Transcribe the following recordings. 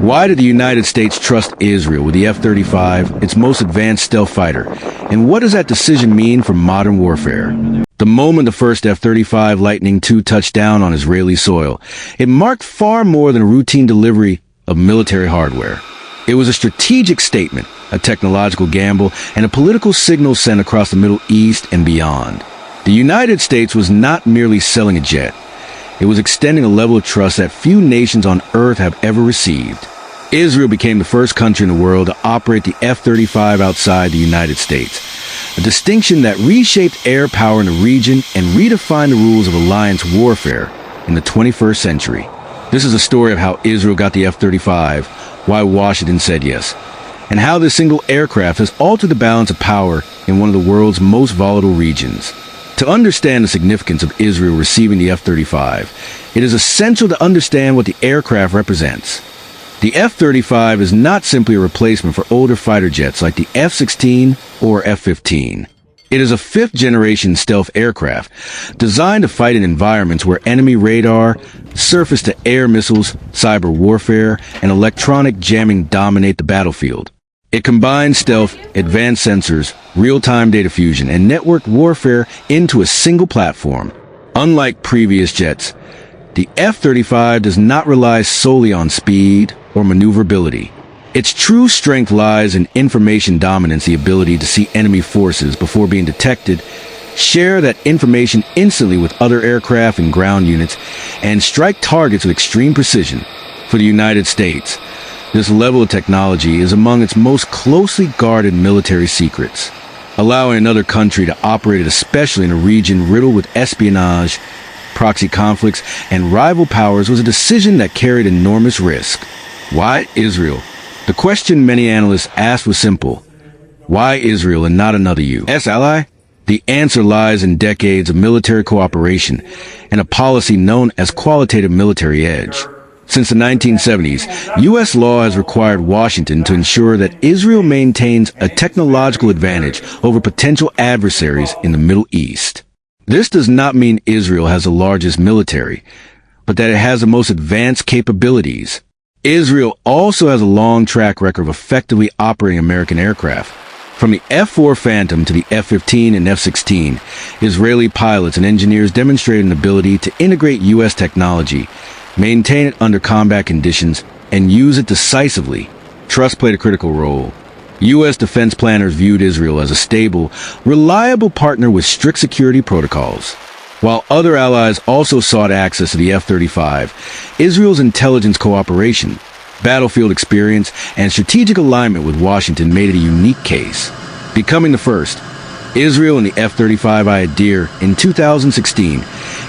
Why did the United States trust Israel with the F-35, its most advanced stealth fighter? And what does that decision mean for modern warfare? The moment the first F-35 Lightning II touched down on Israeli soil, it marked far more than a routine delivery of military hardware. It was a strategic statement, a technological gamble, and a political signal sent across the Middle East and beyond. The United States was not merely selling a jet. It was extending a level of trust that few nations on Earth have ever received. Israel became the first country in the world to operate the F-35 outside the United States, a distinction that reshaped air power in the region and redefined the rules of alliance warfare in the 21st century. This is a story of how Israel got the F-35, why Washington said yes, and how this single aircraft has altered the balance of power in one of the world's most volatile regions. To understand the significance of Israel receiving the F-35, it is essential to understand what the aircraft represents. The F-35 is not simply a replacement for older fighter jets like the F-16 or F-15. It is a fifth-generation stealth aircraft designed to fight in environments where enemy radar, surface-to-air missiles, cyber warfare, and electronic jamming dominate the battlefield. It combines stealth, advanced sensors, real-time data fusion, and networked warfare into a single platform. Unlike previous jets, the F-35 does not rely solely on speed or maneuverability. Its true strength lies in information dominance, the ability to see enemy forces before being detected, share that information instantly with other aircraft and ground units, and strike targets with extreme precision. For the United States, this level of technology is among its most closely guarded military secrets. Allowing another country to operate it, especially in a region riddled with espionage, proxy conflicts, and rival powers, was a decision that carried enormous risk. Why Israel? The question many analysts asked was simple. Why Israel and not another U.S. ally? The answer lies in decades of military cooperation and a policy known as qualitative military edge. Since the 1970s, U.S. law has required Washington to ensure that Israel maintains a technological advantage over potential adversaries in the Middle East. This does not mean Israel has the largest military, but that it has the most advanced capabilities. Israel also has a long track record of effectively operating American aircraft. From the F-4 Phantom to the F-15 and F-16, Israeli pilots and engineers demonstrated an ability to integrate U.S. technology, maintain it under combat conditions, and use it decisively. Trust played a critical role. U.S. defense planners viewed Israel as a stable, reliable partner with strict security protocols. While other allies also sought access to the F-35, Israel's intelligence cooperation, battlefield experience, and strategic alignment with Washington made it a unique case. Becoming the first, Israel and the F-35i Adir in 2016,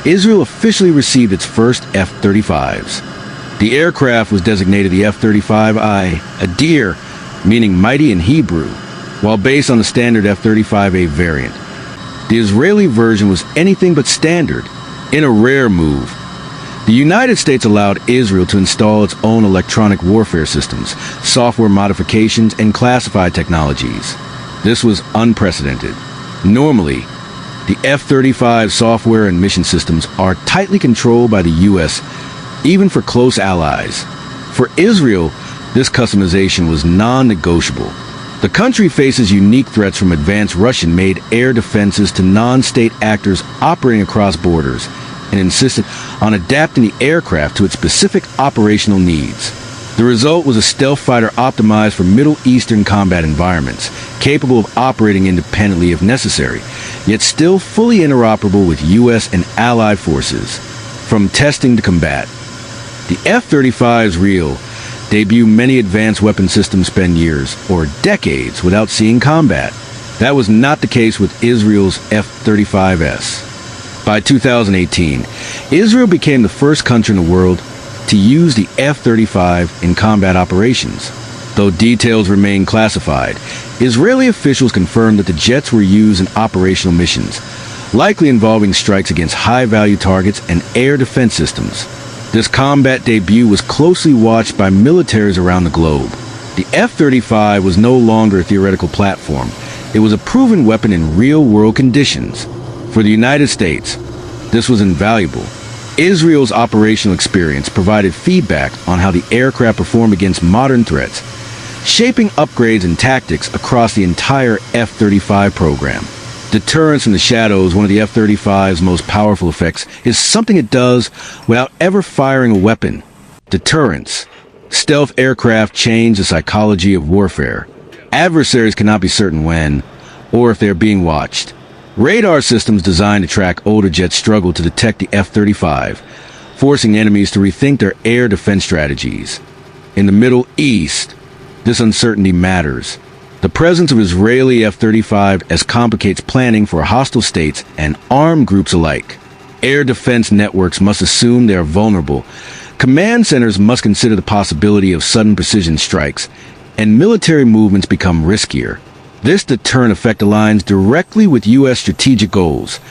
Israel officially received its first F-35s. The aircraft was designated the F-35i Adir, meaning mighty in Hebrew, while based on the standard F-35A variant. The Israeli version was anything but standard. In a rare move, the United States allowed Israel to install its own electronic warfare systems, software modifications, and classified technologies. This was unprecedented. Normally, the F-35 software and mission systems are tightly controlled by the U.S., even for close allies. For Israel, this customization was non-negotiable. The country faces unique threats from advanced Russian-made air defenses to non-state actors operating across borders, and insisted on adapting the aircraft to its specific operational needs. The result was a stealth fighter optimized for Middle Eastern combat environments, capable of operating independently if necessary, yet still fully interoperable with U.S. and allied forces. From testing to combat, the F-35's real debut many advanced weapon systems spend years or decades without seeing combat. That was not the case with Israel's F-35s. By 2018, Israel became the first country in the world to use the F-35 in combat operations. Though details remain classified, Israeli officials confirmed that the jets were used in operational missions, likely involving strikes against high-value targets and air defense systems. This combat debut was closely watched by militaries around the globe. The F-35 was no longer a theoretical platform. It was a proven weapon in real-world conditions. For the United States, this was invaluable. Israel's operational experience provided feedback on how the aircraft perform against modern threats, shaping upgrades and tactics across the entire F-35 program. Deterrence from the shadows, one of the F-35's most powerful effects, is something it does without ever firing a weapon. Deterrence. Stealth aircraft change the psychology of warfare. Adversaries cannot be certain when, or if they are being watched. Radar systems designed to track older jets struggle to detect the F-35, forcing enemies to rethink their air defense strategies. In the Middle East, this uncertainty matters. The presence of Israeli F-35s complicates planning for hostile states and armed groups alike. Air defense networks must assume they are vulnerable. Command centers must consider the possibility of sudden precision strikes, and military movements become riskier. This deterrent effect aligns directly with U.S. strategic goals,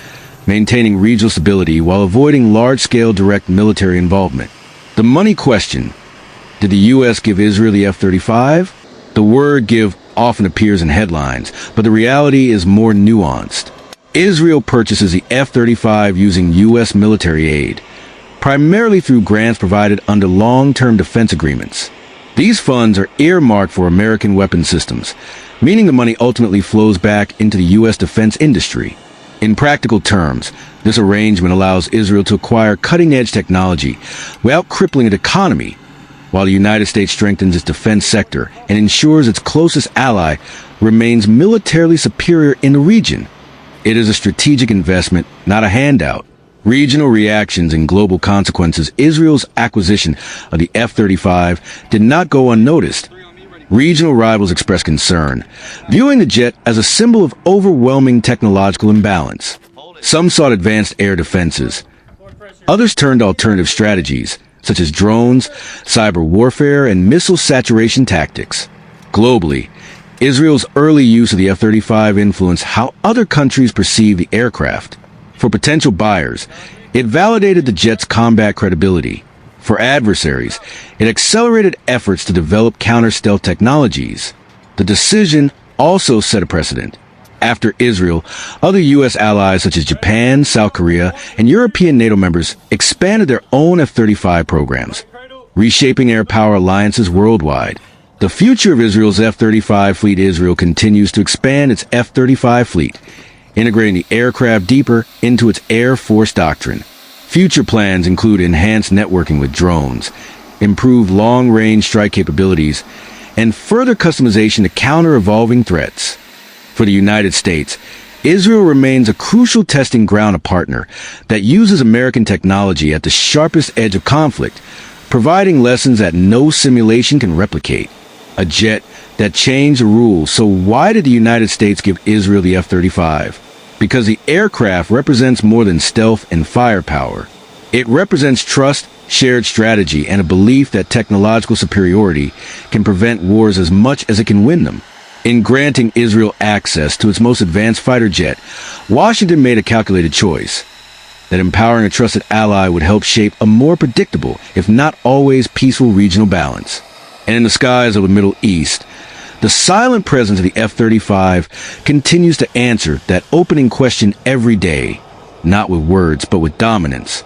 maintaining regional stability while avoiding large-scale direct military involvement. The money question: did the U.S. give Israel the F-35? The word "give" often appears in headlines, but the reality is more nuanced. Israel purchases the F-35 using U.S. military aid, primarily through grants provided under long-term defense agreements. These funds are earmarked for American weapon systems, meaning the money ultimately flows back into the U.S. defense industry. In practical terms, this arrangement allows Israel to acquire cutting-edge technology without crippling its economy, while the United States strengthens its defense sector and ensures its closest ally remains militarily superior in the region. It is a strategic investment, not a handout. Regional reactions and global consequences. Israel's acquisition of the F-35 did not go unnoticed. Regional rivals expressed concern, viewing the jet as a symbol of overwhelming technological imbalance. Some sought advanced air defenses. Others turned to alternative strategies, such as drones, cyber warfare, and missile saturation tactics. Globally, Israel's early use of the F-35 influenced how other countries perceive the aircraft. For potential buyers, it validated the jet's combat credibility. For adversaries, it accelerated efforts to develop counter-stealth technologies. The decision also set a precedent. After Israel, other U.S. allies such as Japan, South Korea, and European NATO members expanded their own F-35 programs, reshaping air power alliances worldwide. The future of Israel's F-35 fleet. Israel continues to expand its F-35 fleet, integrating the aircraft deeper into its Air Force doctrine. Future plans include enhanced networking with drones, improved long-range strike capabilities, and further customization to counter evolving threats. For the United States, Israel remains a crucial testing ground, a partner that uses American technology at the sharpest edge of conflict, providing lessons that no simulation can replicate. A jet that changed the rules. So why did the United States give Israel the F-35? Because the aircraft represents more than stealth and firepower. It represents trust, shared strategy, and a belief that technological superiority can prevent wars as much as it can win them. In granting Israel access to its most advanced fighter jet, Washington made a calculated choice: that empowering a trusted ally would help shape a more predictable, if not always peaceful, regional balance. And in the skies of the Middle East, the silent presence of the F-35 continues to answer that opening question every day, not with words, but with dominance.